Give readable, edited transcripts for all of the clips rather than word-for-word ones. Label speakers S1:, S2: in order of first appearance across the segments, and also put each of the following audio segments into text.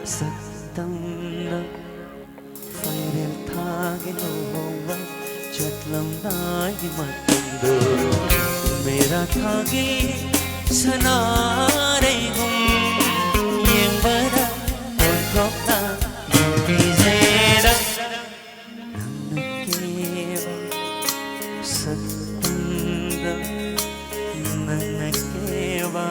S1: ꯁꯛꯇꯝꯅ ꯐꯩꯔꯦꯜ ꯊꯥꯒꯤ ꯂꯨꯍꯣꯡꯕ ꯆꯠꯂꯝꯗꯥꯏꯒꯤ ꯃꯇꯝꯗꯣ ꯃꯦꯔꯥ ꯊꯥꯒꯤ ꯁꯅꯥꯔꯩꯒꯨꯝ ꯌꯦꯡꯕꯗ ꯑꯣꯟꯊꯣꯛꯅ ꯅꯨꯡꯁꯤꯖꯩꯗ ꯅꯪꯅ ꯀꯦꯕ ꯁꯛꯇꯝꯗ ꯅꯪꯅ ꯀꯦꯕ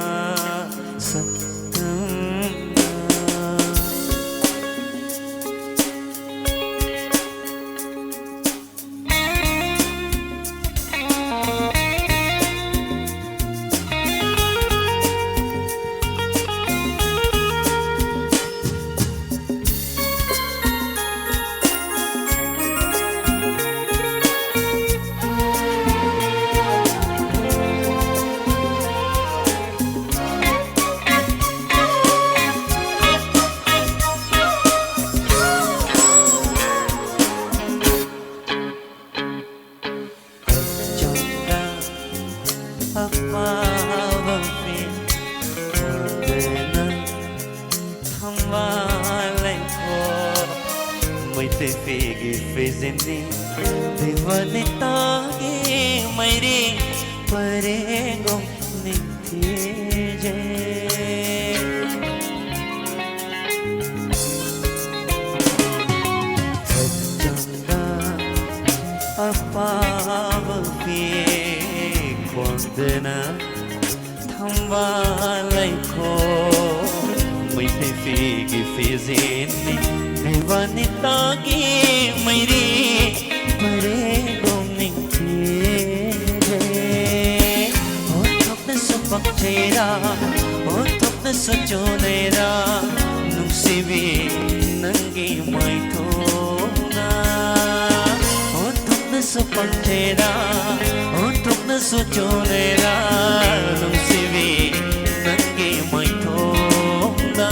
S1: Figi fizini divane taagi mairi parego nithije changa apav pi kondena thamba laiko maite figi fizini Vanita ki mairi parego nithije Othok na sapakchera othok na sajonera nungsibi nangi maithona Othok na sapakchera othok na sajonera nungsibi nangi maithona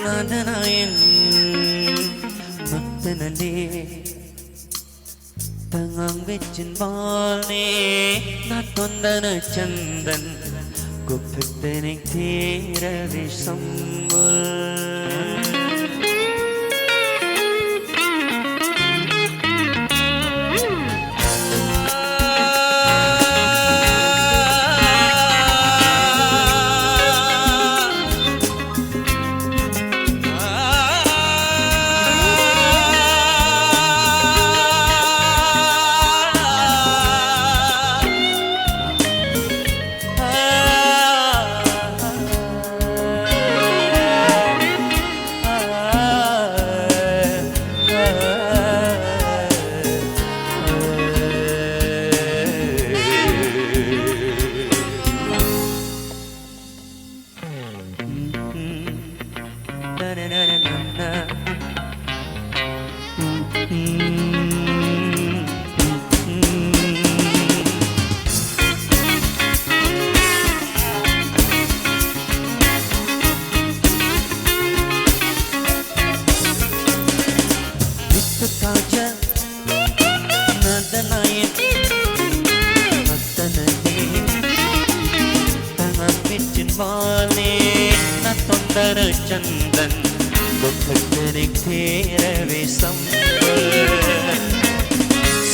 S1: Nadanayin magtanali Tangang vichin balni Natundana chandan Guptanik thira visambul Chandan Goptanik thira visambul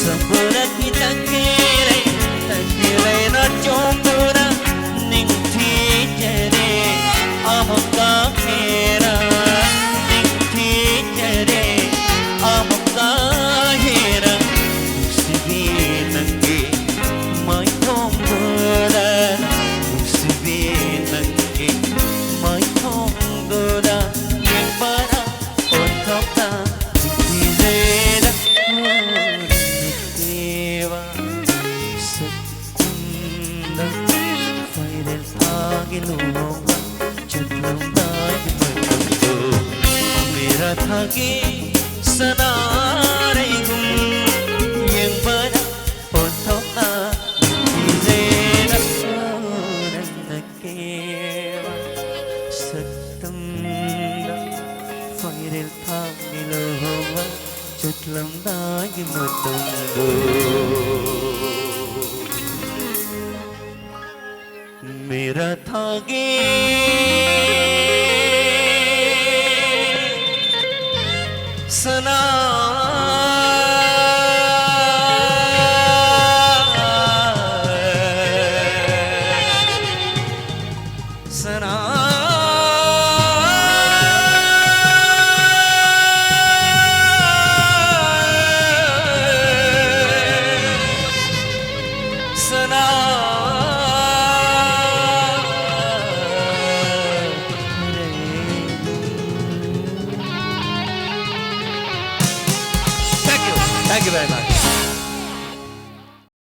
S1: Saburat ki takire na chombura Ningthije re amka hera Ningthije re amka hera Usibi nange mai chombura Usibi nange gay mai thong do da yang para on thok ta di re da dewa sakunda fire aage lo chatlum da do mera thage sana re gum yang para on thok ta di re da kewa sakunda fire aage lo chatlum da do मेरा थागे सना सना सना